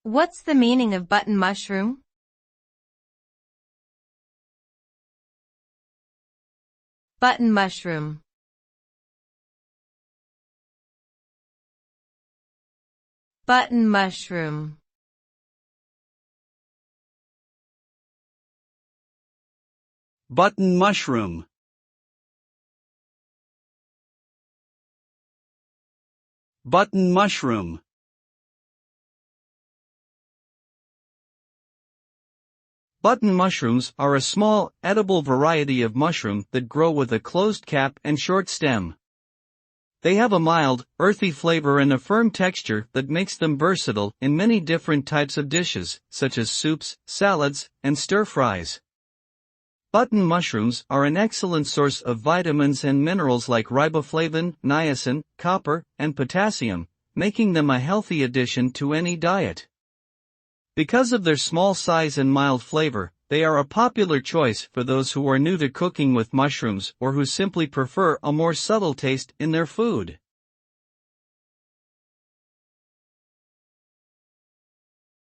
What's the meaning of button mushroom? Button mushroom. Button mushroom. Button mushroom. Button mushroom. Button mushrooms are a small, edible variety of mushroom that grow with a closed cap and short stem. They have a mild, earthy flavor and a firm texture that makes them versatile in many different types of dishes, such as soups, salads, and stir-fries. Button mushrooms are an excellent source of vitamins and minerals like riboflavin, niacin, copper, and potassium, making them a healthy addition to any diet. Because of their small size and mild flavor, they are a popular choice for those who are new to cooking with mushrooms or who simply prefer a more subtle taste in their food.